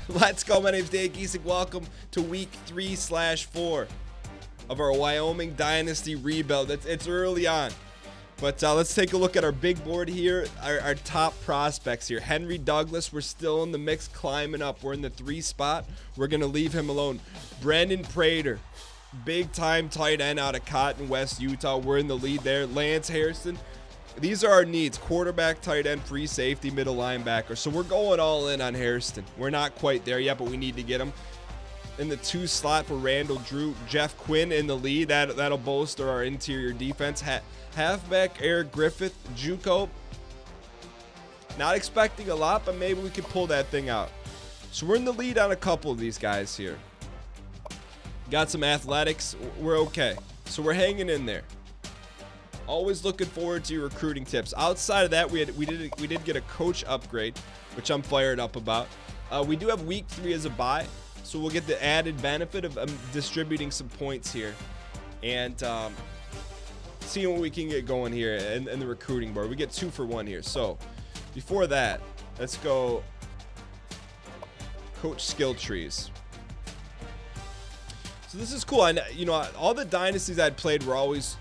Let's go. My name's Dave Gheesling. Welcome to week 3/4 of our Wyoming Dynasty Rebuild. It's early on, but let's take a look at our big board here. Our top prospects here. Henry Douglas, we're still in the mix, climbing up. We're in the 3 spot. We're going to leave him alone. Brandon Prater, big time tight end out of Cotton, West Utah. We're in the lead there. Lance Harrison. These are our needs: quarterback, tight end, free safety, middle linebacker. So we're going all in on Harrison. We're not quite there yet, but we need to get him. In the 2 slot for Randall Drew, Jeff Quinn in the lead. That'll bolster our interior defense. Halfback Eric Griffith, JUCO. Not expecting a lot, but maybe we could pull that thing out. So we're in the lead on a couple of these guys here. Got some athletics. We're okay. So we're hanging in there. Always looking forward to your recruiting tips. Outside of that, we did get a coach upgrade, which I'm fired up about. We do have week 3 as a bye, so we'll get the added benefit of distributing some points here and seeing what we can get going here in the recruiting board. We get 2 for 1 here. So before that, let's go coach skill trees. So this is cool. All the dynasties I'd played were always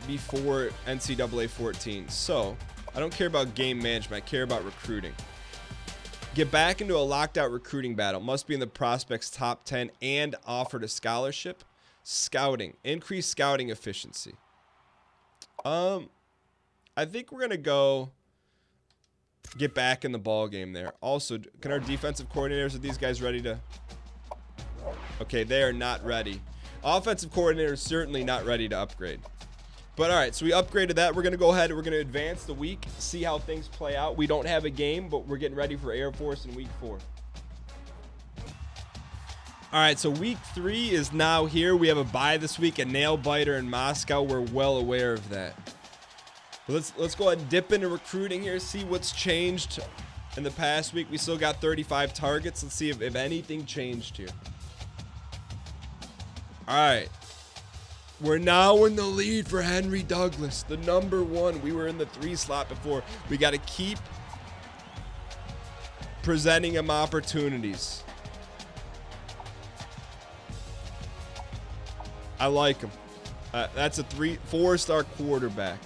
before NCAA 14, so I don't care about game management. I care about recruiting. Get back into a locked out recruiting battle. Must be in the prospect's top 10 and offered a scholarship. Scouting, increase scouting efficiency. I think we're gonna go get back in the ball game there. Also, can our defensive coordinators, are these guys ready to? Okay, they are not ready. Offensive coordinators certainly not ready to upgrade. But all right, so we upgraded that. We're going to go ahead and we're going to advance the week, see how things play out. We don't have a game, but we're getting ready for Air Force in week 4. All right, so week 3 is now here. We have a bye this week, a nail biter in Moscow. We're well aware of that. But let's go ahead and dip into recruiting here, see what's changed in the past week. We still got 35 targets. Let's see if anything changed here. All right. We're now in the lead for Henry Douglas, the number 1. We were in the 3 slot before. We got to keep presenting him opportunities. I like him. That's a 4-star quarterback.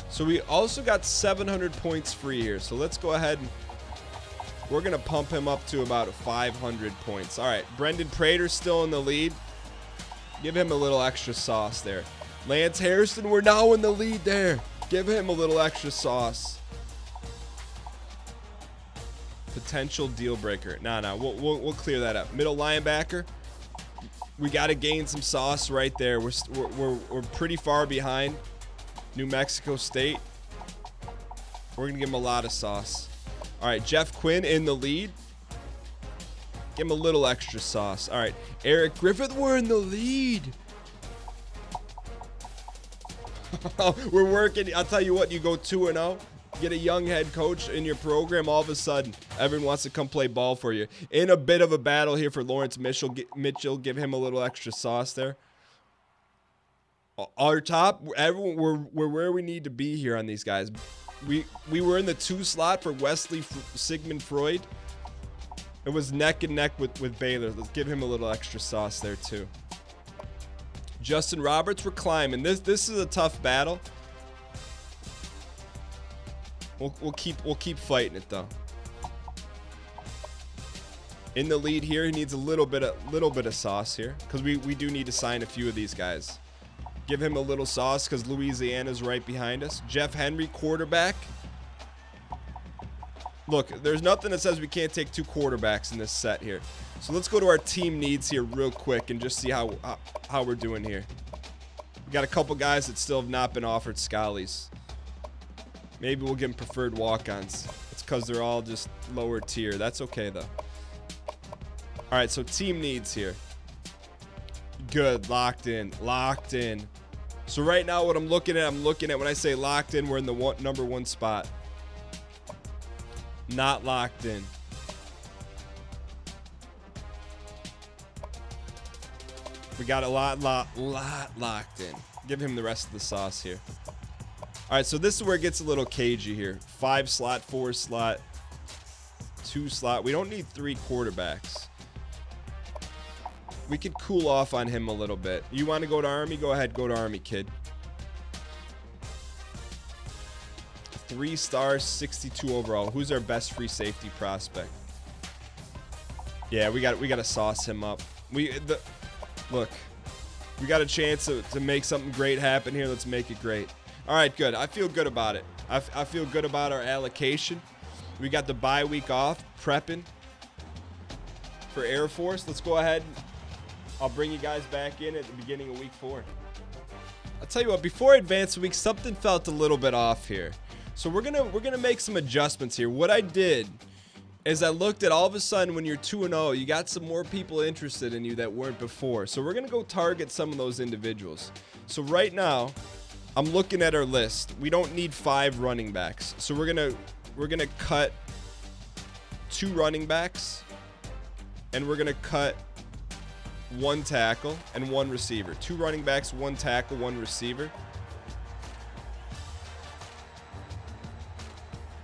So we also got 700 points free here. So let's go ahead and we're going to pump him up to about 500 points. All right, Brendan Prater's still in the lead. Give him a little extra sauce there. Lance Harrison, we're now in the lead there. Give him a little extra sauce. Potential deal breaker. No, we'll clear that up. Middle linebacker, we got to gain some sauce right there. We're pretty far behind New Mexico State. We're gonna give him a lot of sauce. All right, Jeff Quinn in the lead. Give him a little extra sauce. All right, Eric Griffith, we're in the lead. We're working. I'll tell you what, you go 2-0, get a young head coach in your program, all of a sudden, everyone wants to come play ball for you. In a bit of a battle here for Lawrence Mitchell, give him a little extra sauce there. Our top, everyone, we're where we need to be here on these guys. We were in the 2 slot for Wesley Sigmund Freud. It was neck and neck with Baylor. Let's give him a little extra sauce there too. Justin Roberts, we're climbing. This is a tough battle. We'll keep fighting it though. In the lead here, he needs a little bit of sauce here because we do need to sign a few of these guys. Give him a little sauce because Louisiana's right behind us. Jeff Henry, quarterback. Look, there's nothing that says we can't take 2 quarterbacks in this set here. So let's go to our team needs here real quick and just see how we're doing here. We got a couple guys that still have not been offered schollies. Maybe we'll give them preferred walk-ons. It's because they're all just lower tier. That's okay, though. All right, so team needs here. Good, locked in. So right now what I'm looking at when I say locked in, we're in the number 1 spot. Not locked in. We got a lot locked in. Give him the rest of the sauce here. All right, so this is where it gets a little cagey here. 5 slot, 4 slot, 2 slot. We don't need 3 quarterbacks. We could cool off on him a little bit. You want to go to Army? Go ahead, go to Army, kid. 3-star, 62 overall. Who's our best free safety prospect? Yeah, we got to sauce him up. Look, we got a chance to make something great happen here. Let's make it great. All right, good. I feel good about it. I feel good about our allocation. We got the bye week off, prepping for Air Force. Let's go ahead. I'll bring you guys back in at the beginning of week 4. I'll tell you what, before advanced week, something felt a little bit off here. So we're gonna make some adjustments here. What I did is I looked at, all of a sudden when you're 2-0, you got some more people interested in you that weren't before. So we're gonna go target some of those individuals. So right now, I'm looking at our list. We don't need 5 running backs. So we're gonna cut 2 running backs, and we're gonna cut 1 tackle and 1 receiver. 2 running backs, 1 tackle, 1 receiver.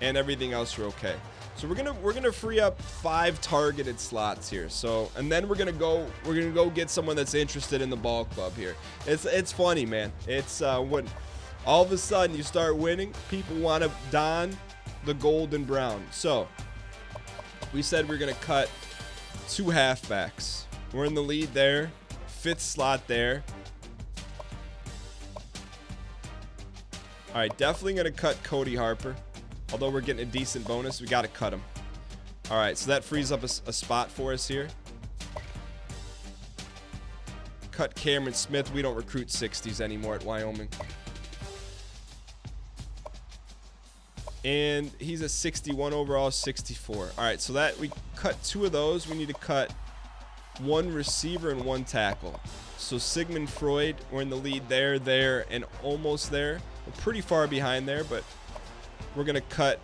And everything else are okay. So we're gonna free up 5 targeted slots here. So, and then we're gonna go get someone that's interested in the ball club here. It's funny, man. It's when all of a sudden you start winning, people want to don the gold and brown. So we said we're gonna cut 2 halfbacks. We're in the lead there. 5th slot there. All right, definitely gonna cut Cody Harper. Although we're getting a decent bonus, we got to cut him. All right, so that frees up a spot for us here. Cut Cameron Smith. We don't recruit 60s anymore at Wyoming. And he's a 61 overall, 64. All right, so that we cut 2 of those. We need to cut 1 receiver and 1 tackle. So Sigmund Freud, we're in the lead there, and almost there. We're pretty far behind there, but we're going to cut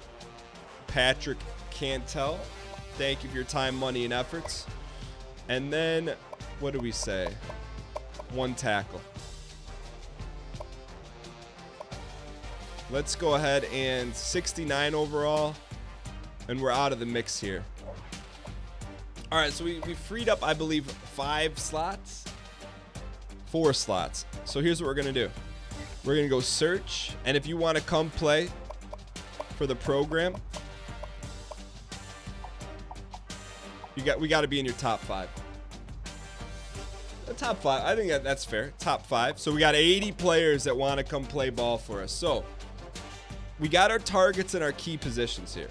Patrick Cantel. Thank you for your time, money, and efforts. And then, what do we say? 1 tackle. Let's go ahead and 69 overall. And we're out of the mix here. All right, so we freed up, I believe, 5 slots. 4 slots. So here's what we're going to do. We're going to go search. And if you want to come play for the program, we got to be in your top 5. The top 5, I think that's fair. Top 5. So we got 80 players that want to come play ball for us. So we got our targets and our key positions here.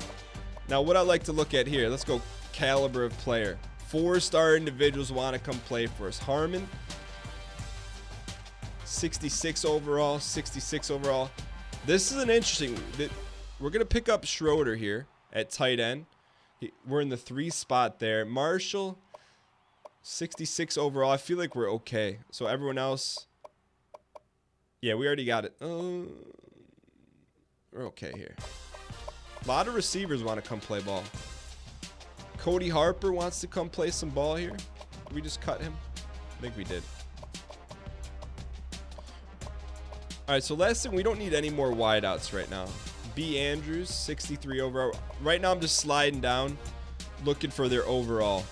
Now what I like to look at here, let's go caliber of player. 4-star individuals want to come play for us. Harmon, 66 overall, 66 overall. This is an interesting. We're going to pick up Schroeder here at tight end. We're in the 3 spot there. Marshall, 66 overall. I feel like we're okay. So everyone else, yeah, we already got it. We're okay here. A lot of receivers want to come play ball. Cody Harper wants to come play some ball here. Did we just cut him? I think we did. All right, so last thing, we don't need any more wideouts right now. B. Andrews, 63 overall. Right now, I'm just sliding down, looking for their overall.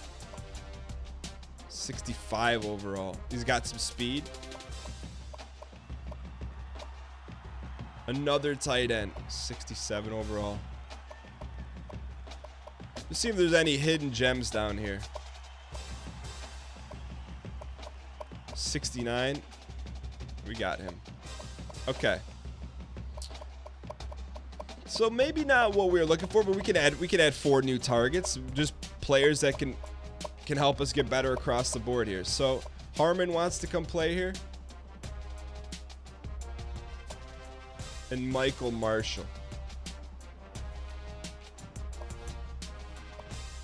65 overall. He's got some speed. Another tight end, 67 overall. Let's see if there's any hidden gems down here. 69. We got him. Okay. So maybe not what we were looking for, but we can add 4 new targets, just players that can help us get better across the board here. So Harmon wants to come play here. And Michael Marshall.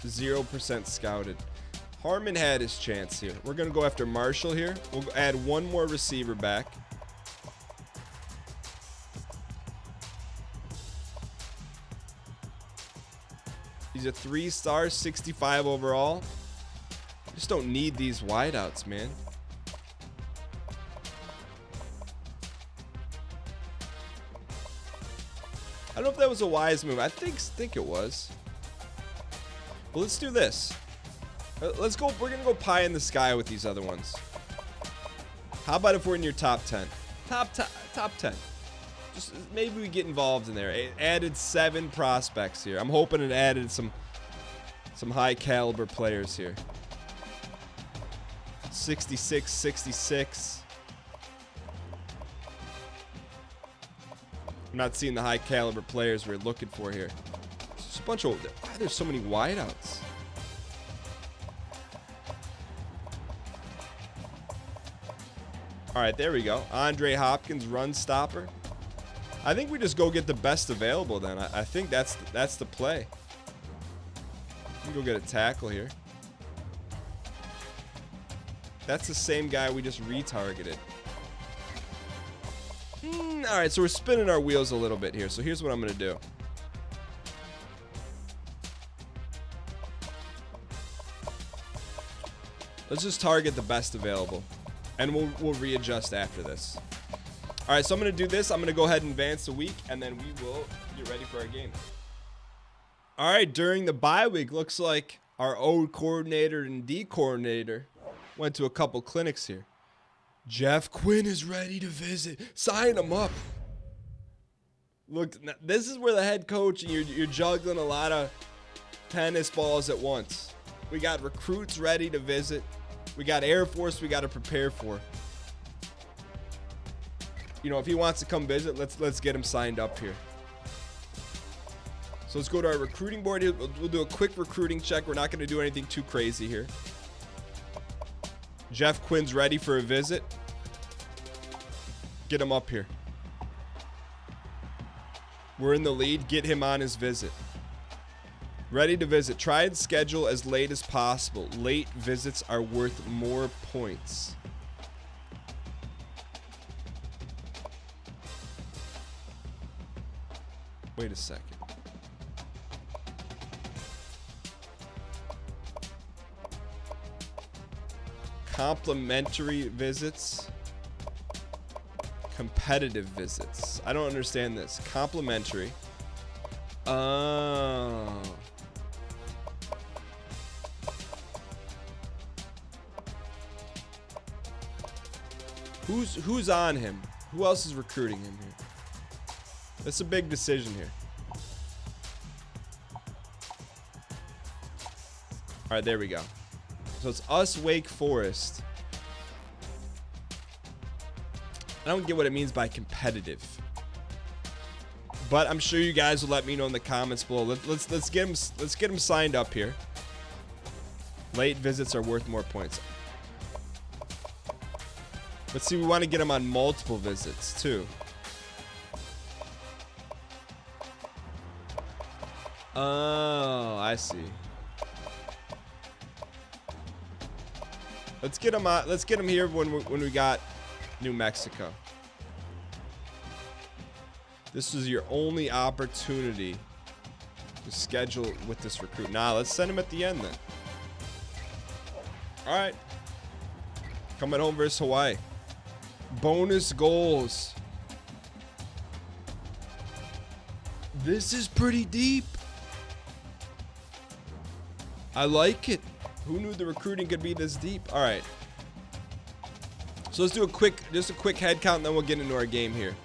0% scouted. Harmon had his chance here. We're going to go after Marshall here. We'll add 1 more receiver back. He's a 3-star, 65 overall. Just don't need these wideouts, man. I don't know if that was a wise move. I think it was. Well, let's do this. Let's go. We're gonna go pie in the sky with these other ones. How about if we're in your top 10? Top 10. Just maybe we get involved in there. It added 7 prospects here. I'm hoping it added some high caliber players here. 66, 66. I'm not seeing the high caliber players we're looking for here. Just a bunch of. Why there's so many wideouts? All right, there we go. Andre Hopkins, run stopper. I think we just go get the best available then. I think that's the play. We go get a tackle here. That's the same guy we just retargeted. All right, so we're spinning our wheels a little bit here. So here's what I'm going to do. Let's just target the best available. And we'll readjust after this. All right, so I'm going to do this. I'm going to go ahead and advance a week, and then we will get ready for our game. All right, during the bye week, looks like our O coordinator and D coordinator went to a couple clinics here. Jeff Quinn is ready to visit. Sign him up. Look, this is where the head coach, and you're juggling a lot of tennis balls at once. We got recruits ready to visit. We got Air Force we got to prepare for. You know, if he wants to come visit, let's get him signed up here. So let's go to our recruiting board. We'll do a quick recruiting check. We're not going to do anything too crazy here. Jeff Quinn's ready for a visit. Get him up here. We're in the lead. Get him on his visit. Ready to visit. Try and schedule as late as possible. Late visits are worth more points. Wait a second. Complimentary visits. Competitive visits. I don't understand this. Complimentary. Oh. Who's on him? Who else is recruiting him here? That's a big decision here. All right, there we go. So it's us, Wake Forest. I don't get what it means by competitive, but I'm sure you guys will let me know in the comments below. Let's get him signed up here. Late visits are worth more points. Let's see, we want to get him on multiple visits too. Oh, I see. Let's get him here when we got New Mexico. This is your only opportunity to schedule with this recruit. Nah, let's send him at the end then. All right. Coming home versus Hawaii. Bonus goals. This is pretty deep. I like it. Who knew the recruiting could be this deep? All right. So let's do just a quick head count, and then we'll get into our game here.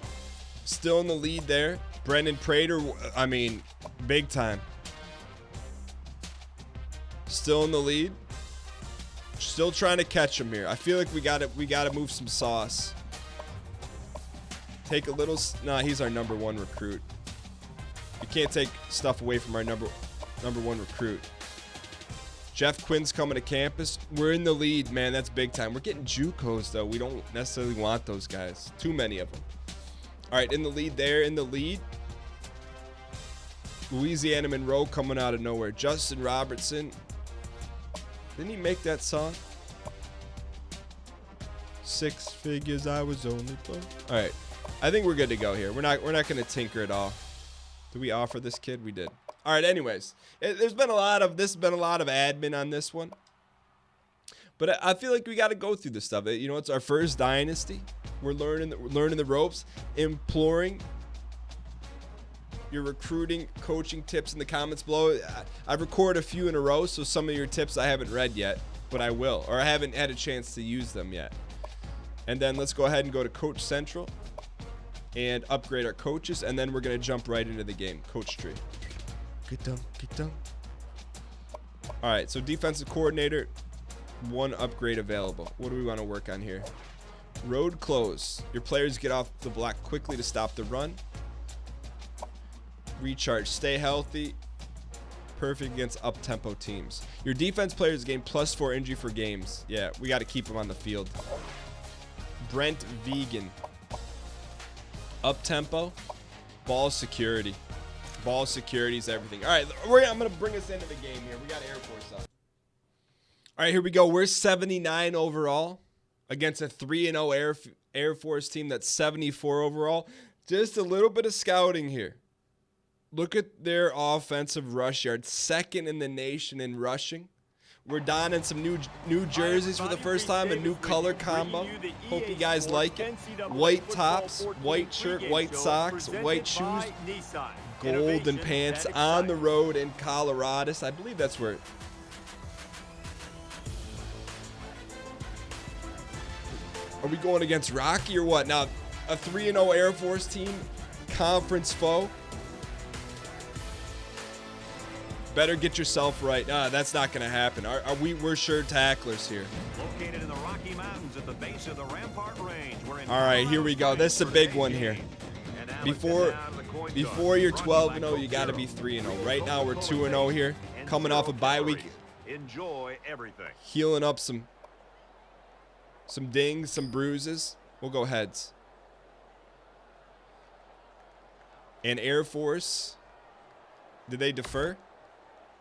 Still in the lead there. Brendan Prater, I mean, big time. Still in the lead. Still trying to catch him here. I feel like we gotta move some sauce. Take a little. Nah, he's our number 1 recruit. You can't take stuff away from our number 1 recruit. Jeff Quinn's coming to campus. We're in the lead, man. That's big time. We're getting JUCOs though. We don't necessarily want those guys. Too many of them. All right, in the lead there. In the lead. Louisiana Monroe coming out of nowhere. Justin Robertson. Didn't he make that song? 6 figures, I was only born. All right, I think we're good to go here. We're not gonna tinker at all. Did we offer this kid? We did. All right. Anyways, there's been a lot of admin on this one, but I feel like we got to go through this stuff. You know, it's our first dynasty. We're learning the ropes, imploring your recruiting, coaching tips in the comments below. I've recorded a few in a row, so some of your tips I haven't read yet, but I will, or I haven't had a chance to use them yet. And then let's go ahead and go to Coach Central and upgrade our coaches, and then we're going to jump right into the game. Coach tree. Get done, get done. All right, so defensive coordinator, 1 upgrade available. What do we want to work on here? Road close. Your players get off the block quickly to stop the run. Recharge. Stay healthy. Perfect against up-tempo teams. Your defense players gain +4 injury for games. Yeah, we got to keep them on the field. Brent Vegan. Up-tempo. Ball security. Ball security is everything. All right, I'm going to bring us into the game here. We got Air Force up. All right, here we go. We're 79 overall against a 3-0 Air Force team that's 74 overall. Just a little bit of scouting here. Look at their offensive rush yard. 2nd in the nation in rushing. We're donning some new jerseys for the first time, a new color combo. Hope you guys like it. White tops, white shirt, white socks, white shoes, golden pants on the road in Colorado. I believe that's where. Are we going against Rocky or what? Now, a 3-0 Air Force team, conference foe. Better get yourself right. That's not going to happen. We're sure tacklers here. Located in the Rocky Mountains at the base of the Rampart Range. All right, here we go. This is a big one here. Before you're 12-0, you got to be 3-0. Right now we're 2-0 here, coming off a bye week. Enjoy everything. Healing up some dings, some bruises. We'll go heads. And Air Force, did they defer?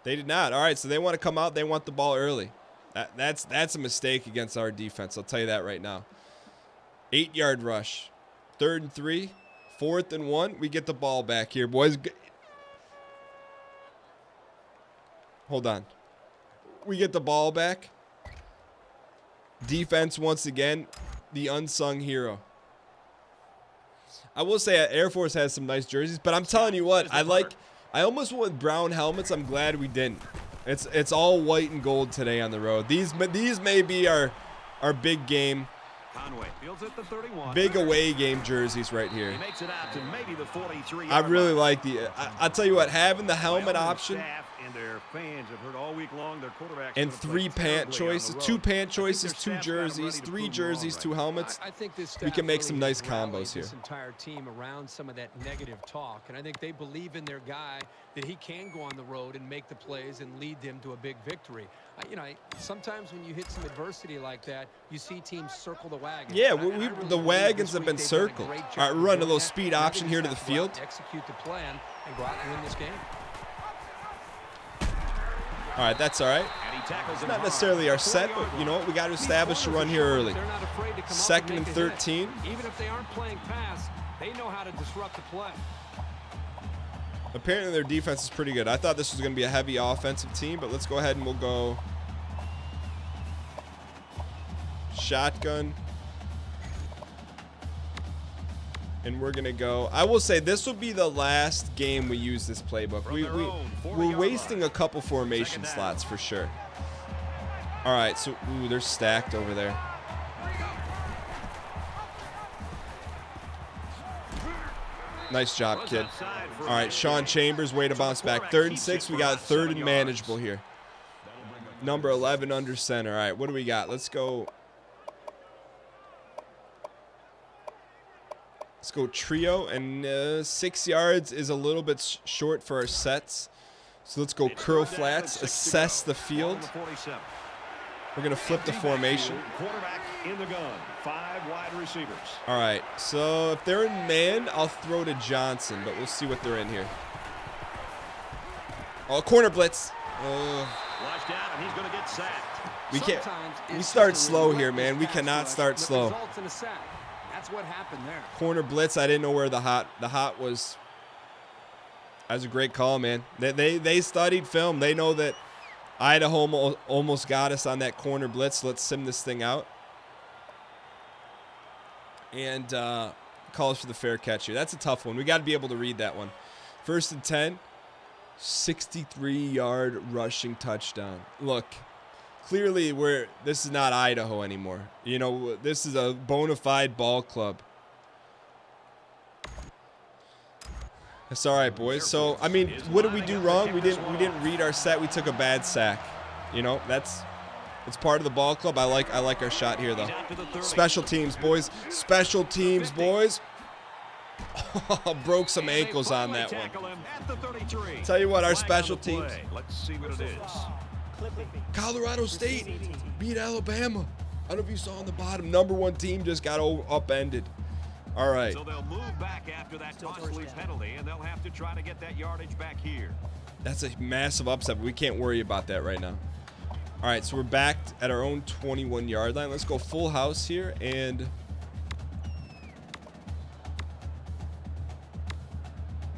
They did not. All right, so they want to come out. They want the ball early. That's a mistake against our defense. I'll tell you that right now. 8-yard rush. 3rd and 3. 4th and 1. We get the ball back here, boys. Hold on. We get the ball back. Defense, once again, the unsung hero. I will say Air Force has some nice jerseys, but I'm telling you what, I almost went with brown helmets. I'm glad we didn't. It's all white and gold today on the road. These may be our big game, big away game jerseys right here. He makes it out to maybe the 43. I really like I'll tell you what, having the helmet option And their fans have heard all week long their quarterbacks and 3 pant choices, 2 pant choices, 2 jerseys, 3 jerseys, 2 helmets. I think this We can make some really nice combos here. This entire team around some of that negative talk, and I think they believe in their guy that he can go on the road and make the plays and lead them to a big victory. Sometimes when you hit some adversity like that, you see teams circle the wagon. Yeah, the wagons have been circled. All right, we're running a little speed option here to the field. Execute the plan and go out and win this game. All right, that's all right. It's not necessarily our set, but you know what? We got to establish a run here early. 2nd and 13. Even if they aren't playing pass, they know how to disrupt the play. Apparently their defense is pretty good. I thought this was going to be a heavy offensive team, but let's go ahead and we'll go shotgun. And we're going to go. I will say this will be the last game we use this playbook. We're wasting a couple formation slots for sure. All right, so they're stacked over there. Nice job, kid. All right, Sean Chambers, way to bounce back. 3rd and 6. We got 3rd and manageable here. Number 11 under center. All right, what do we got? Let's go. Let's go trio, and 6 yards is a little bit short for our sets. So let's go curl flats, assess the field. We're going to flip the formation. Quarterback in the gun, 5 wide receivers. All right, so if they're in man, I'll throw to Johnson, but we'll see what they're in here. Oh, corner blitz. Flushed out, and he's going to get sacked. We can't. We start slow here, man. We cannot start slow. That's what happened there. Corner blitz. I didn't know where the hot was. That was a great call, man. They studied film. They know that Idaho almost got us on that corner blitz. Let's sim this thing out. And calls for the fair catch here. That's a tough one. We got to be able to read that one. First and 10. 63-yard rushing touchdown. Look, clearly this is not Idaho anymore. You know, this is a bona fide ball club. That's all right, boys. So, I mean, what did we do wrong? We didn't read our set. We took a bad sack. You know, it's part of the ball club. I like our shot here, though. Special teams, boys. Special teams, boys. Broke some ankles on that one. Tell you what, our special teams. Let's see what it is. Colorado State beat Alabama. I don't know if you saw on the bottom. #1 team just got upended. All right. So they'll move back after that costly penalty, and they'll have to try to get that yardage back here. That's a massive upset, but we can't worry about that right now. All right, so we're back at our own 21-yard line. Let's go full house here, and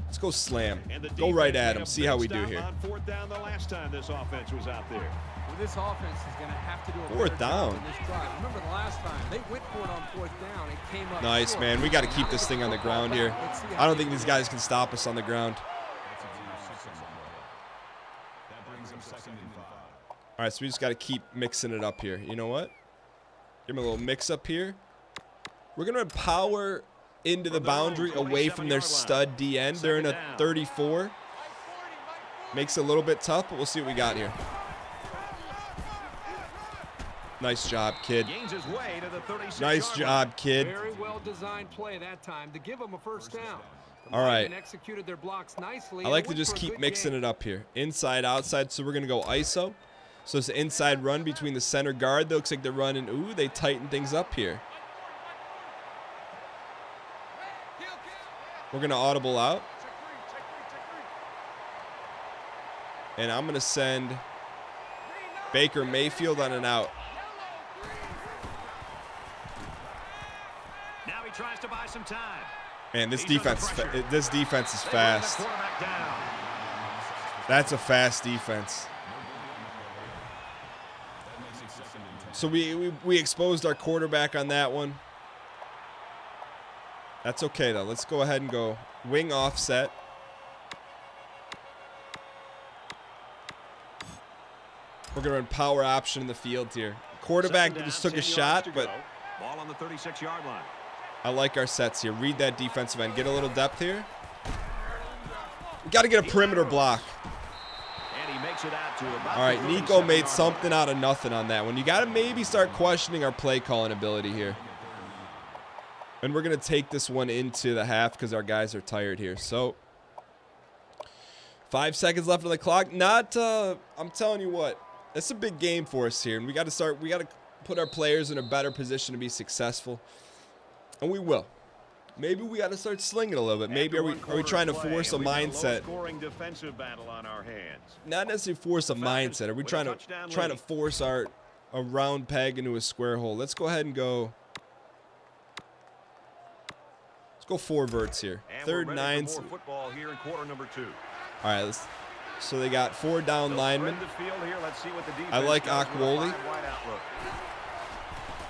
let's go slam. Go right at him. See how we do here. On 4th down the last time this offense was out there. Well, this offense is going to have to do a Fourth better job down. in this drive. Remember the last time they went for it on 4th down. It came up Nice, short. man. We got to keep this thing on the ground here. I don't think these guys can stop us on the ground. All right, so we just got to keep mixing it up here. You know what? Give them a little mix up here. We're going to power into the boundary away from their stud D end. They're in a 34. Makes it a little bit tough, but we'll see what we got here. Nice job, kid. Nice job, kid. Very well designed play that time to give them a first down. All right. Executed their blocks nicely. I like to just keep mixing it up here. Inside, outside. So we're going to go ISO. So it's an inside run between the center guard. That looks like they're running. Ooh, they tighten things up here. We're going to audible out. And I'm going to send Baker Mayfield on an out. Now he tries to buy some time. Man, this defense is fast. That's a fast defense. So we exposed our quarterback on that one. That's okay, though. Let's go ahead and go wing offset. We're going to run power option in the field here. Quarterback just took a shot, but ball on the 36-yard line. I like our sets here. Read that defensive end. Get a little depth here. We got to get a perimeter block. And he makes it out to about all right, Nico made something out of nothing on that one. You got to maybe start questioning our play calling ability here. And we're going to take this one into the half because our guys are tired here. So 5 seconds left on the clock. I'm telling you what, it's a big game for us here. And we got to put our players in a better position to be successful. And we will. Maybe we got to start slinging a little bit. Maybe are we trying to force a mindset? Defensive battle on our hands. Not necessarily force a mindset. Are we trying to force a round peg into a square hole? Let's go ahead and go. Let's go 4 verts here. And 3rd and 9. Football here in quarter number 2. All right. So they got 4 down linemen. I like Akwoli.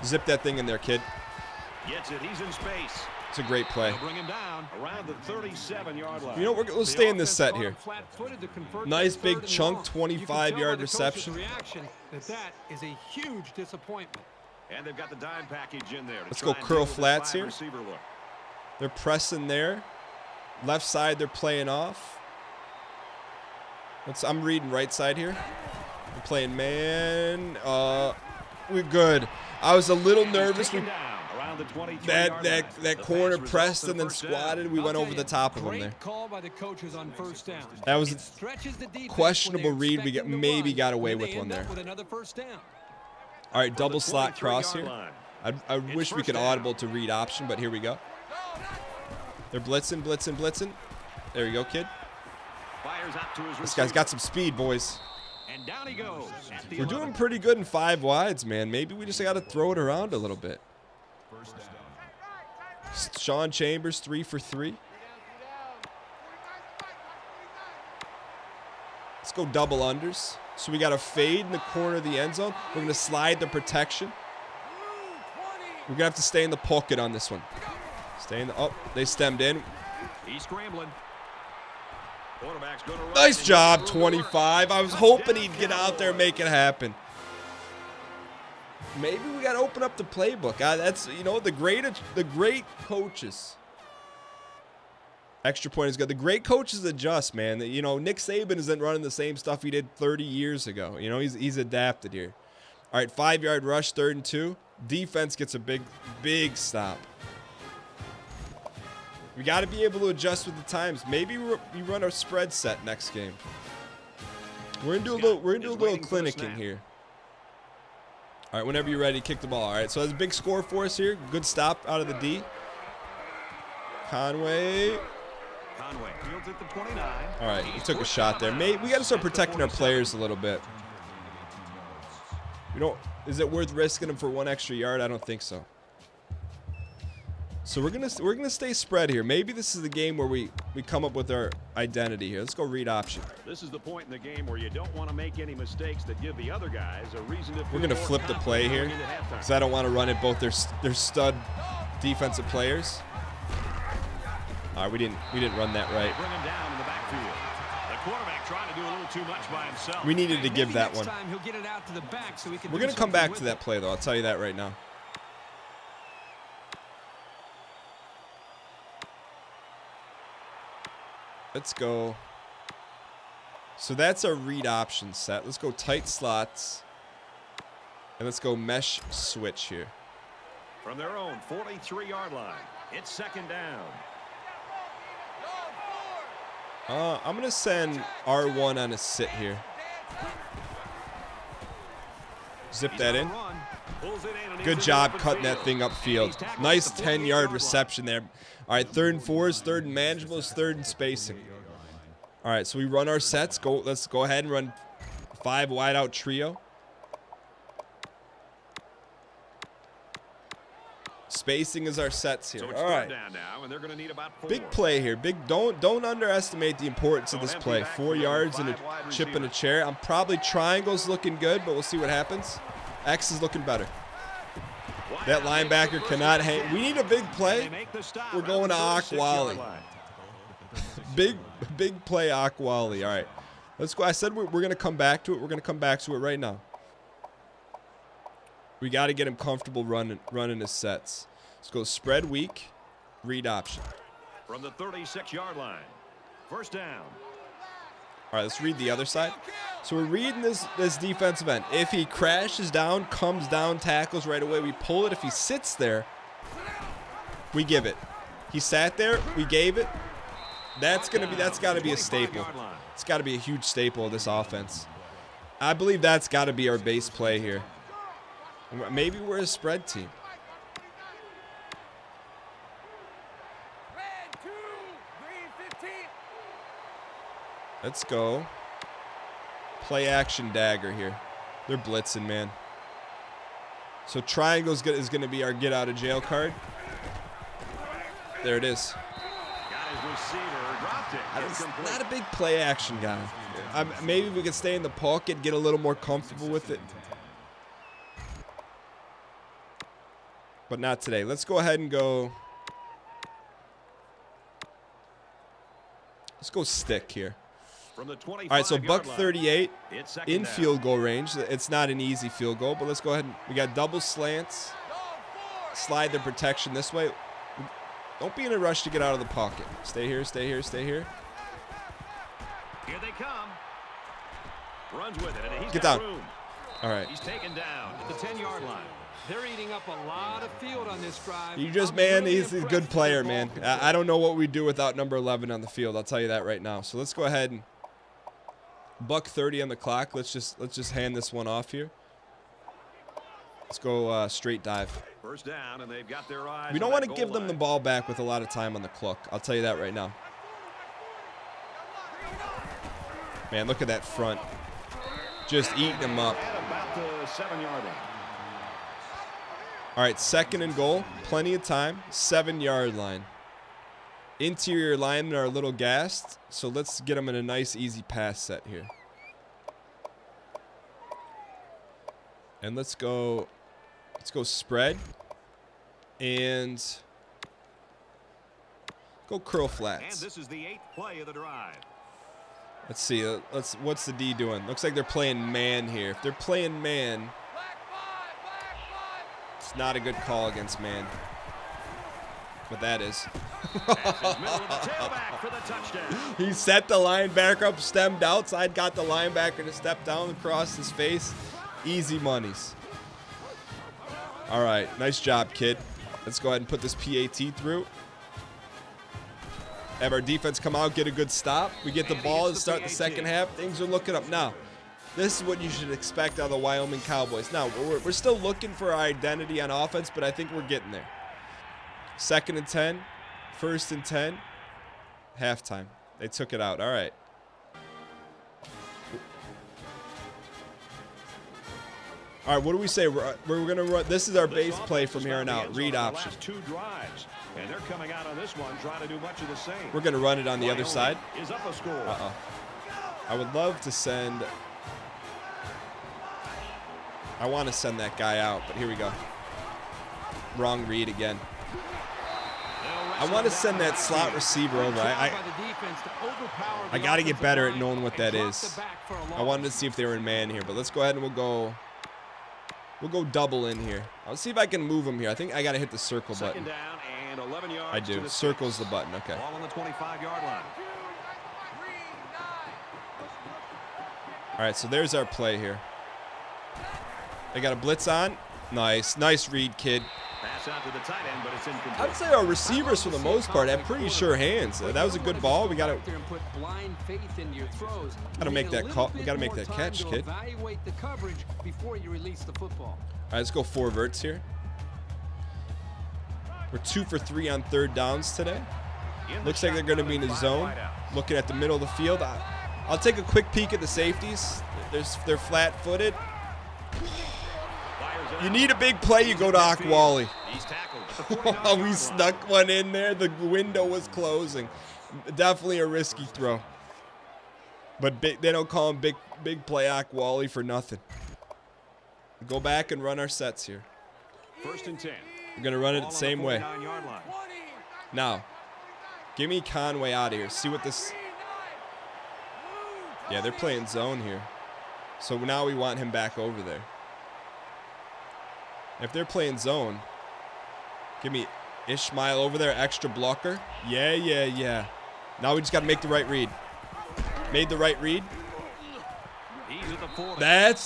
Zip that thing in there, kid. Gets it. He's in space. It's a great play. Bring him down around the 37-yard line. You know, we'll stay in this set here. Nice big chunk, 25-yard reception. That is a huge disappointment. And they've got the dime package in there. Let's go curl flats here. They're pressing there. Left side, they're playing off. I'm reading right side here. We're playing man. We're good. I was a little nervous. That corner pressed and then squatted. We went over the top of him there. Call by the coaches on first down. That was a questionable read. We maybe got away with one there. All right, double slot cross here. I wish we could audible to read option, but here we go. They're blitzing, blitzing, blitzing. There you go, kid. This guy's got some speed, boys. And down he goes. We're doing pretty good in 5 wides, man. Maybe we just got to throw it around a little bit. Sean Chambers, 3 for 3. Let's go double unders. So we got a fade in the corner of the end zone. We're going to slide the protection. We're going to have to stay in the pocket on this one. Stay in the... Oh, they stemmed in. He's scrambling. Nice job, 25. I was hoping he'd get out there and make it happen. Maybe we got to open up the playbook. That's, you know, the great coaches. Extra point is good. The great coaches adjust, man. You know, Nick Saban isn't running the same stuff he did 30 years ago. You know, he's adapted here. All right, 5-yard rush, 3rd and 2. Defense gets a big stop. We got to be able to adjust with the times. Maybe we run our spread set next game. We're gonna do a little clinicking here. All right, whenever you're ready, kick the ball. All right, so that's a big score for us here. Good stop out of the D. Conway fields at the 29. All right, he took a shot there. We got to start protecting our players a little bit. Is it worth risking them for 1 extra yard? I don't think so. So we're gonna stay spread here. Maybe this is the game where we come up with our identity here. Let's go read option. This is the point in the game where you don't want to make any mistakes that give the other guys a reason to. We're gonna flip the play here because I don't want to run it both their stud defensive players. All right, we didn't run that right. Bring him down in the backfield. The quarterback trying to do a little too much by himself. We needed to give that one. He'll get it out to the back so we can. We're gonna come back to that play though. I'll tell you that right now. Let's go. So that's our read option set. Let's go tight slots. And let's go mesh switch here. From their own 43-yard line, it's 2nd down. I'm going to send R1 on a sit here. Zip that in. Good job cutting that thing upfield. Nice 10-yard reception there. All right, 3rd and 4 is 3rd and manageable, is 3rd and spacing. All right, so we run our sets. Let's go ahead and run 5 wide out trio. Spacing is our sets here. All right. Big play here. Don't underestimate the importance of this play. 4 yards and a chip in a chair. I'm probably triangle's looking good, but we'll see what happens. X is looking better. That linebacker cannot hang. We need a big play. We're going to Akwali. Big play Akwali. All right. Let's go. I said we're going to come back to it. We're going to come back to it right now. We got to get him comfortable running his sets. Let's go spread weak, read option. From the 36-yard line, 1st down. All right, let's read the other side. So we're reading this defensive end. If he crashes down, comes down, tackles right away, we pull it. If he sits there, we give it. He sat there, we gave it. That's got to be a staple. It's got to be a huge staple of this offense. I believe that's got to be our base play here. Maybe we're a spread team. Let's go. Play action dagger here. They're blitzing, man. So triangle is going to be our get out of jail card. There it is. I'm not a big play action guy. Maybe we could stay in the pocket, get a little more comfortable with it. But not today. Let's go ahead and go. Let's go stick here. All right, so buck 38 in field goal range. It's not an easy field goal, but let's go ahead and we got double slants. Slide the protection this way. Don't be in a rush to get out of the pocket. Stay here, stay here, stay here. Here they come. Runs with it, and he's get got down. Room. All right. He's taken down at the 10-yard line. They're eating up a lot of field on this drive. He's a good player, man. I don't know what we'd do without number 11 on the field. I'll tell you that right now. So let's go ahead and buck 30 on the clock. Let's just hand this one off here. Let's go straight dive. 1st down, and they've got their eyes. We don't want to give them the ball back with a lot of time on the clock. I'll tell you that right now. Man, look at that front. Just eating them up. About the 7-yard line. All right, 2nd and goal. Plenty of time. 7-yard line. Interior linemen are a little gassed, so let's get them in a nice, easy pass set here. And let's go spread and go curl flats. And this is the 8th play of the drive. Let's see. What's the D doing? Looks like they're playing man here. If they're playing man, it's not a good call against man. But that is. He set the linebacker up, stemmed outside, got the linebacker to step down across his face. Easy monies. All right, nice job, kid. Let's go ahead and put this PAT through. Have our defense come out, get a good stop. We get the ball to start the second half. Things are looking up now. This is what you should expect out of the Wyoming Cowboys. Now, we're still looking for our identity on offense, but I think we're getting there. 2nd and 10, 1st and 10, halftime. They took it out. All right. All right, what do we say? We're going to run. This is our base play from here on out. Read option. Two drives, and they're coming out on this one, trying to do much of the same. We're going to run it on the other side. Is up a score. Uh-oh. I would love to send. I want to send that guy out, but here we go. Wrong read again. I want to send that slot receiver over. I got to get better at knowing what that is. I wanted to see if they were in man here, but let's go ahead and we'll go double in here. I'll see if I can move him here. I think I got to hit the circle button. Down and 11 yards I do. Circle's the button. Okay. Ball on the 25-yard line. All right, so there's our play here. They got a blitz on. Nice. Nice read, kid. Pass out to the tight end, but it's incomplete. I'd say our receivers, for the most part, have pretty sure hands. That was a good ball. We got to make that call. We got to make that catch, kid. All right, let's go 4 verts here. We're 2 for 3 on 3rd downs today. Looks like they're going to be in the zone. Looking at the middle of the field. I'll take a quick peek at the safeties. They're flat-footed. You need a big play, you go to Akwali. We snuck one in there. The window was closing. Definitely a risky throw. But they don't call him big play Akwali for nothing. Go back and run our sets here. 1st and 10. We're going to run it the same way. Now, give me Conway out of here. See what this... Yeah, they're playing zone here. So now we want him back over there. If they're playing zone, give me Ishmael over there, extra blocker. Yeah. Now we just got to make the right read. Made the right read.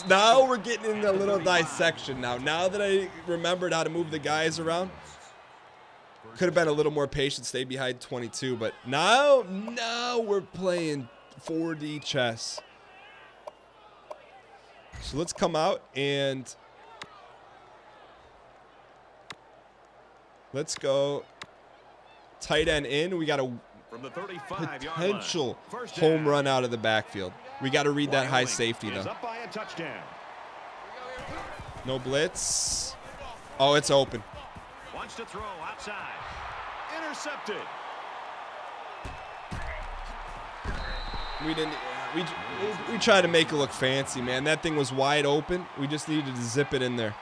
Now we're getting in a little dissection now. Now that I remembered how to move the guys around. Could have been a little more patient, stayed behind 22, but now we're playing 4D chess. So let's come out and let's go tight end in. We got a potential home run out of the backfield. We got to read that high safety, though. No blitz. Oh, it's open. Wants to throw outside. Intercepted. We didn't. We tried to make it look fancy, man. That thing was wide open. We just needed to zip it in there.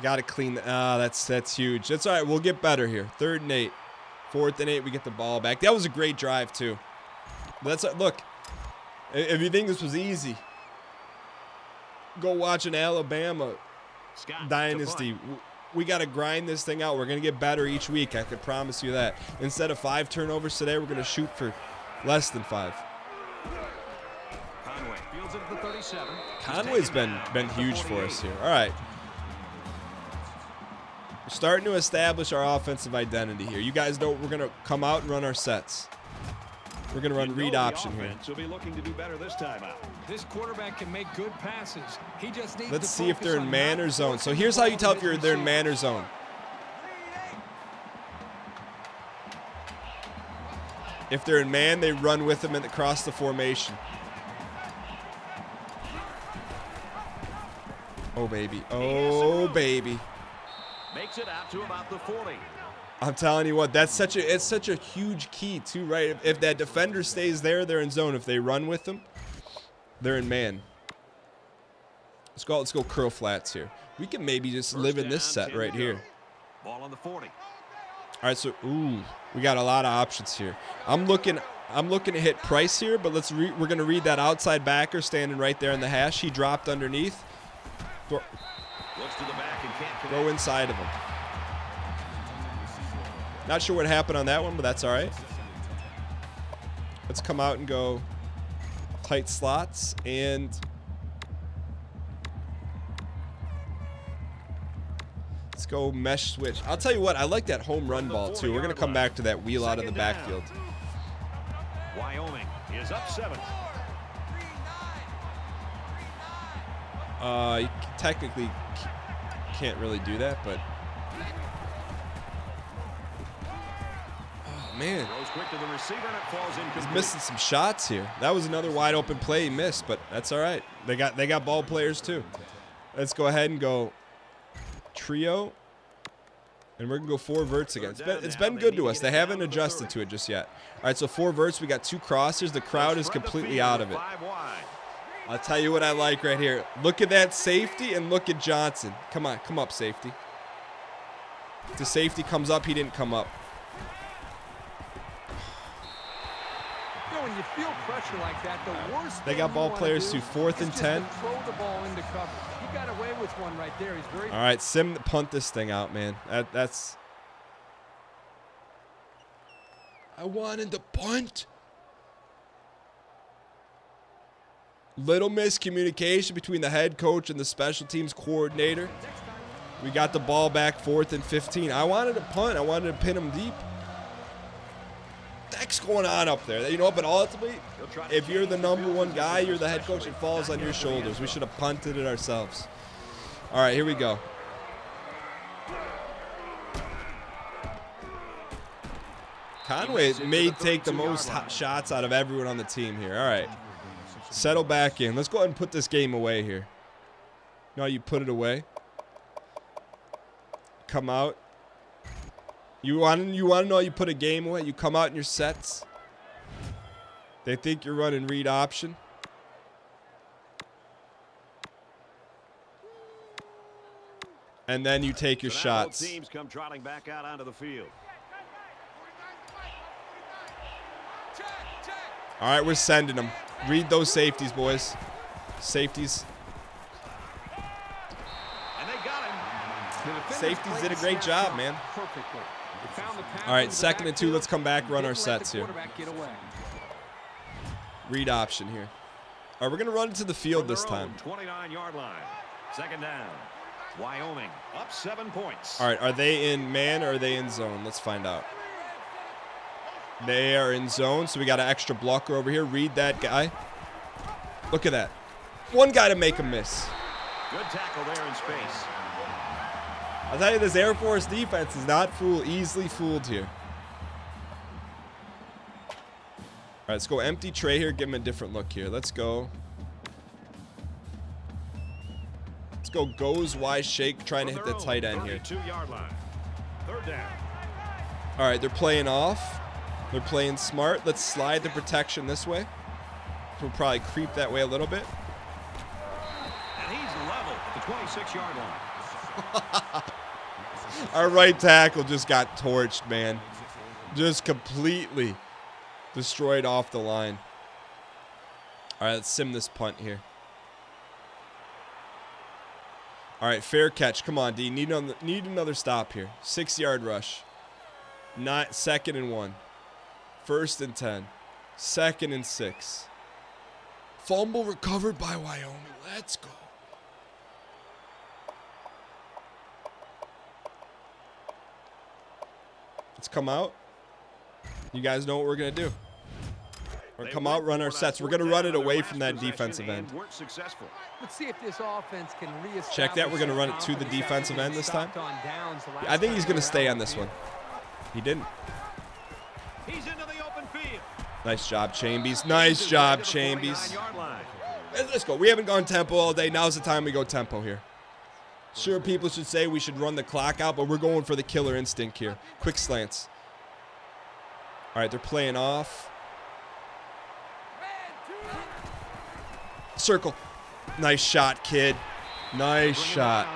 Got to clean. That's huge. That's all right. We'll get better here. 3rd and 8. 4th and 8. We get the ball back. That was a great drive too. Look. If you think this was easy, go watch an Alabama dynasty. We got to grind this thing out. We're going to get better each week. I could promise you that. Instead of 5 turnovers today, we're going to shoot for less than 5. Conway fields it at the 37. Conway's been huge for us here. All right. We're starting to establish our offensive identity here. You guys know we're going to come out and run our sets. We're going to run read option here. Will be looking to do better this time out. This quarterback can make good passes. He just needs Let's see if they're in man or zone. So here's how you tell if they're in man or zone. If they're in man, they run with them and across the formation. Oh, baby. Oh, baby. Makes it out to about the 40. I'm telling you what, it's such a huge key too, right? If that defender stays there, they're in zone. If they run with them, they're in man. Let's go curl flats here. We can maybe just live in this set right here. Ball on the 40. All right, so we got a lot of options here. I'm looking to hit Price here, but we're gonna read that outside backer standing right there in the hash. He dropped underneath. Looks to the back and can't connect. Go inside of him. Not sure what happened on that one, but that's all right. Let's come out and go tight slots and let's go mesh switch. I'll tell you what, I like that home run ball too. We're gonna come back to that wheel out of the backfield. Wyoming is up 7. You technically can't really do that, but oh man, Throws quick to the receiver and it falls incomplete. he's missing some shots here. That was another wide open play he missed, but that's all right. They got ball players too. Let's go ahead and go trio, and we're gonna go 4 verts again. It's been good to us. They haven't adjusted to it just yet. All right, so 4 verts. We got 2 crossers. The crowd is completely out of it. I'll tell you what I like right here. Look at that safety and look at Johnson. Come on, come up, safety. If the safety comes up, he didn't come up. You know, when you feel pressure like that, the worst They got ball players to 4th and 10. Throw the ball into cover. He got away with one right there. He's very. All right, Sim, punt this thing out, man. That's. I wanted to punt. Little miscommunication between the head coach and the special teams coordinator. We got the ball back 4th and 15. I wanted to punt. I wanted to pin him deep. What's going on up there? You know, but ultimately, if you're the #1 guy, you're the head coach, it falls on your shoulders. We should have punted it ourselves. All right, here we go. Conway may take the most hot shots out of everyone on the team here. All right. Settle back in. Let's go ahead and put this game away here. No, you put it away. Come out. You want to know how you put a game away? You come out in your sets. They think you're running read option. And then you take your shots. Both teams come trotting back out onto the field. All right, we're sending them. Read those safeties, boys. Safeties. And they got him. Safeties did a great job, man. All right, 2nd and 2. Let's come back, run our sets here. Read option here. All right, we're going to run into the field this time. 29-yard line. 2nd down. Wyoming up 7 points. All right, are they in man or are they in zone? Let's find out. They are in zone, so we got an extra blocker over here. Read that guy. Look at that. One guy to make a miss. Good tackle there in space. I'll tell you, this Air Force defense is not easily fooled here. All right, let's go empty tray here. Give him a different look here. Let's go. Let's go goes, Y shake, trying to hit the tight end here. 32-yard line. 3rd down. All right, they're playing off. They're playing smart. Let's slide the protection this way. We'll probably creep that way a little bit. And he's level at the 26-yard line. Our right tackle just got torched, man. Just completely destroyed off the line. All right, let's sim this punt here. All right, fair catch. Come on, D. Need another stop here. 6-yard rush. 2nd and 1. 1st and 10. 2nd and 6. Fumble recovered by Wyoming. Let's go. Let's come out. You guys know what we're going to do. We're going to come out, run our sets. We're going to run it away from that defensive end. Let's see if this offense can reestablish. Check that. We're going to run it to the defensive end this time. I think he's going to stay on this one. He didn't. He's into the open field. Nice job, Chambies. Nice job, Chambies. Let's go. We haven't gone tempo all day. Now's the time we go tempo here. Sure, people should say we should run the clock out, but we're going for the killer instinct here. Quick slants. All right, they're playing off. Circle. Nice shot, kid. Nice shot.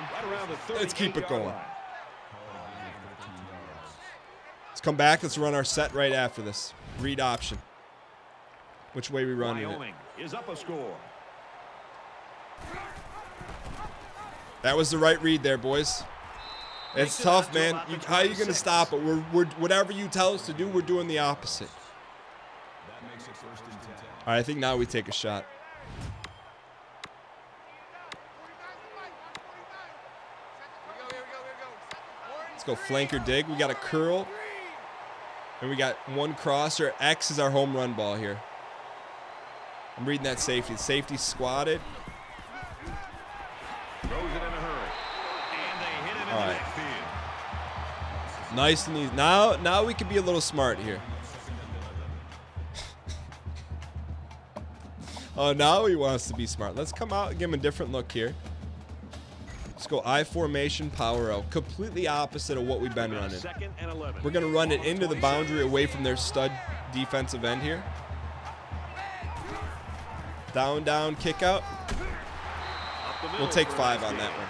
Let's keep it going. come back. Let's run our set right after this. Read option. Which way we run it. Wyoming is up a score. That was the right read there, boys. It's tough, man. How are you going to stop it? We're whatever you tell us to do, we're doing the opposite. All right, I think now we take a shot. Let's go flanker dig. We got a curl. And we got one crosser. X is our home run ball here. I'm reading that safety. Safety squatted. Throws it in a hurry. And they hit it in All the right. backfield. Nice and easy. Now we can be a little smart here. Oh, now he wants to be smart. Let's come out and give him a different look here. Let's go I formation, power out. Completely opposite of what we've been running. Second and 11. We're going to run it into the boundary away from their stud defensive end here. Down, down, kick out. We'll take 5 on that one.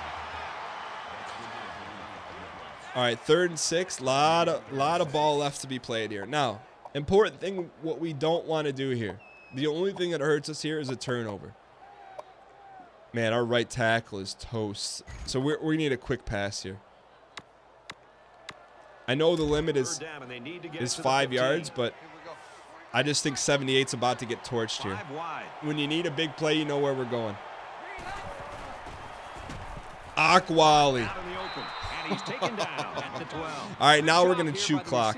All right, 3rd and 6. Lot of ball left to be played here. Now, important thing, what we don't want to do here. The only thing that hurts us here is a turnover. Man, our right tackle is toast. So we need a quick pass here. I know the limit is 5 yards, but I just think 78's about to get torched here. When you need a big play, you know where we're going. Akwali. All right, now we're going to chew clock.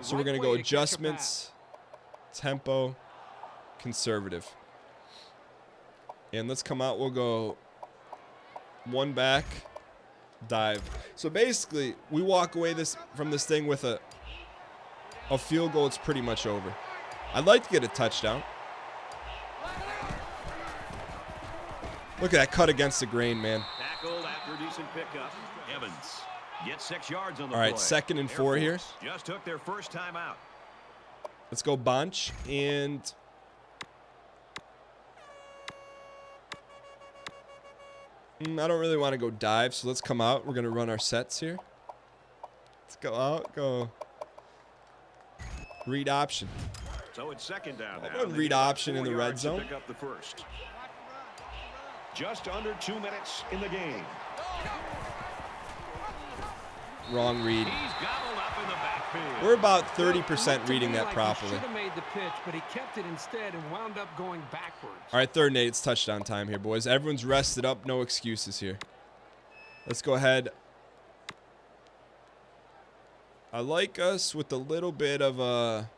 So we're going to go adjustments, tempo, conservative. And let's come out. We'll go 1 back, dive. So basically, we walk away from this thing with a field goal. It's pretty much over. I'd like to get a touchdown. Look at that cut against the grain, man. Tackled after decent pickup. Evans gets 6 yards on the All right, play. 2nd and 4 here. Just took their first time out. Let's go bunch and I don't really want to go dive, so let's come out. We're going to run our sets here. Let's go out, go read option. So it's 2nd down I'll now. go read option in the red zone. Pick up the first. Just under 2 minutes in the game. Wrong read. He's gobbled up in the backfield. We're about 30% reading that properly. He should have made the pitch, but he kept it instead and wound up going backwards. All right, 3rd and 8. It's touchdown time here, boys. Everyone's rested up. No excuses here. Let's go ahead. I like us with a little bit of a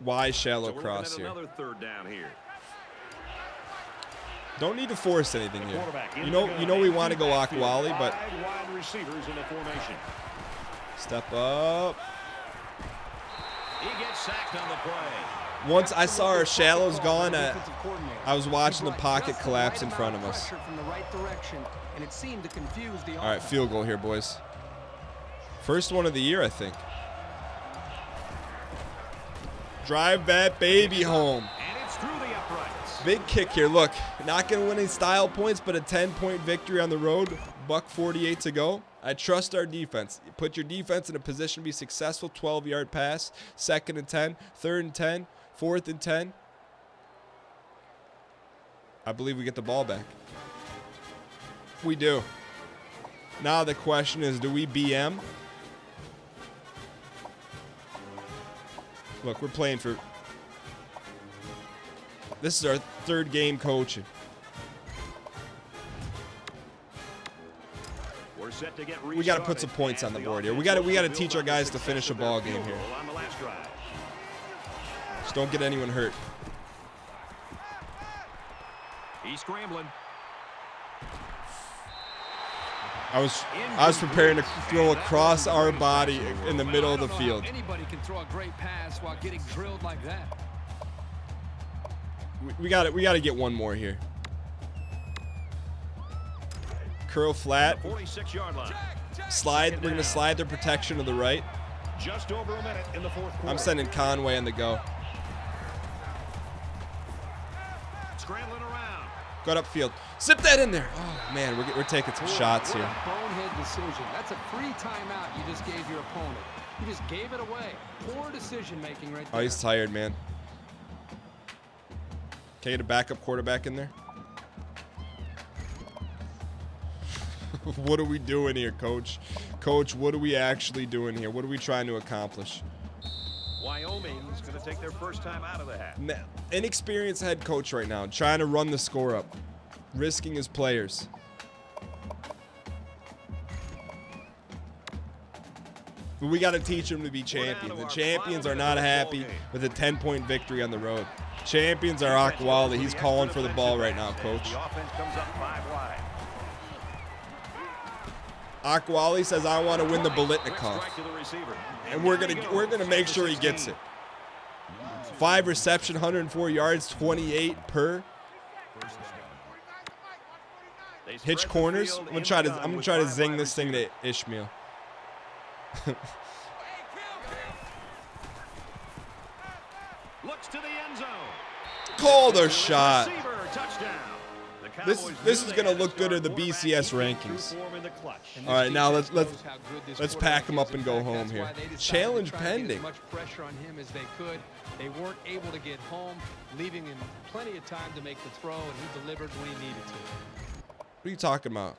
wide shallow cross here. Another 3rd down here. Don't need to force anything here. You know we want to go Akwali, but Wide receivers in the formation. step up. He gets sacked on the play. Once I saw our shallows gone, I was watching the pocket collapse in front of us. All right, field goal here, boys. First one of the year, I think. Drive that baby home. And it's through the uprights. Big kick here. Look, not going to win any style points, but a 10-point victory on the road. $1:48 to go. I trust our defense. You put your defense in a position to be successful. 12-yard pass. 2nd and 10. 3rd and 10. 4th and 10. I believe we get the ball back. We do. Now the question is, do we BM? Look, we're playing for... This is our 3rd game coaching. We're set to get We got to put some points on the board here. We got to teach our guys to finish a ball game here. Just don't get anyone hurt. He's scrambling. I was preparing to throw across our body in the middle of the field. Anybody can throw a great pass while getting drilled like that. We got to get one more here. Curl flat. 46-yard line. Slide. We're going to slide their protection to the right. Just over a minute in the 4th quarter. I'm sending Conway on the go. Scrambling around. Got upfield. Zip that in there. Oh, man, we're taking some shots here. Bonehead decision. That's a free timeout you just gave your opponent. You just gave it away. Poor decision-making right there. Oh, he's tired, man. Can you get a backup quarterback in there? What are we doing here, Coach? Coach, what are we actually doing here? What are we trying to accomplish? Wyoming is going to take their first time out of the half. Inexperienced head coach right now, trying to run the score up, risking his players. But we got to teach them to be champions. The champions are not happy with a 10-point victory on the road. Champions are Akwali. He's calling for the ball right now, Coach. The offense comes up 5 wide. Akwali says, "I want to win the Bolitnikov," and we're gonna make sure he gets it. 5 reception, 104 yards, 28 per. Hitch corners. I'm gonna try to zing this thing to Ishmael. Looks to the end zone. Call their shot. Receiver, touchdown. This is gonna look good in the BCS rankings. All right, now let's pack him up and go home here. Challenge pending. As much pressure on him as they could. They weren't able to get home, leaving him plenty of time to make the throw, and he delivered when he needed to. What are you talking about?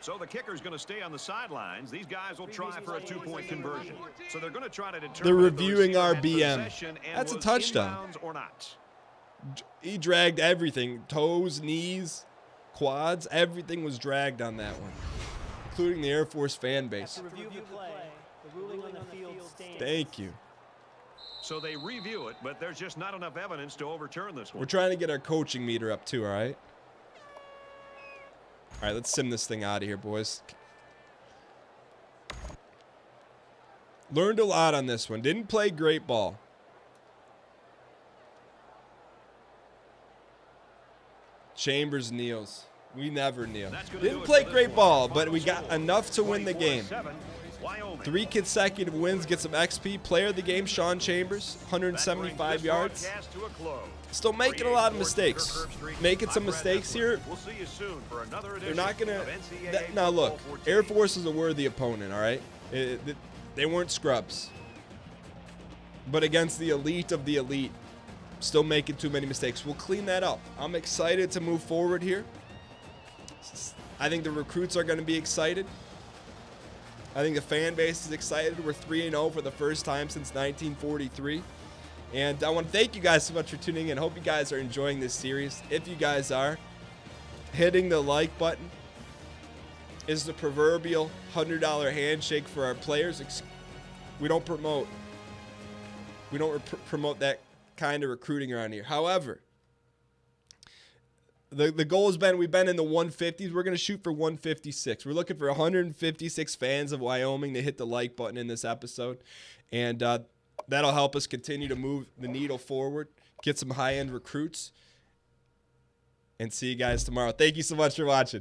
So the kicker's going to stay on the sidelines. These guys will try for a 2-point conversion. So they're going to try to determine. They're reviewing our BM. BM. That's a touchdown. Or not. He dragged everything. Toes, knees, quads, everything was dragged on that one, including the Air Force fan base. Thank you. So they review it, but there's just not enough evidence to overturn this one. We're trying to get our coaching meter up too, all right? All right, let's sim this thing out of here, boys. Learned a lot on this one. Didn't play great ball. Chambers kneels. We never kneel. Didn't play great ball, but we got enough to win the game. 3 consecutive wins, get some XP. Player of the game, Sean Chambers, 175 yards. Still making a lot of mistakes. Making some mistakes here. They're not going to... Now, look, Air Force is a worthy opponent, all right? They weren't scrubs. But against the elite of the elite, still making too many mistakes. We'll clean that up. I'm excited to move forward here. I think the recruits are going to be excited. I think the fan base is excited. We're 3-0 for the first time since 1943. And I want to thank you guys so much for tuning in. Hope you guys are enjoying this series. If you guys are, hitting the like button is the proverbial $100 handshake for our players. We don't promote that kind of recruiting around here. However, the goal has been, we've been in the 150s. We're going to shoot for 156. We're looking for 156 fans of Wyoming to hit the like button in this episode. And that'll help us continue to move the needle forward, get some high-end recruits, and see you guys tomorrow. Thank you so much for watching.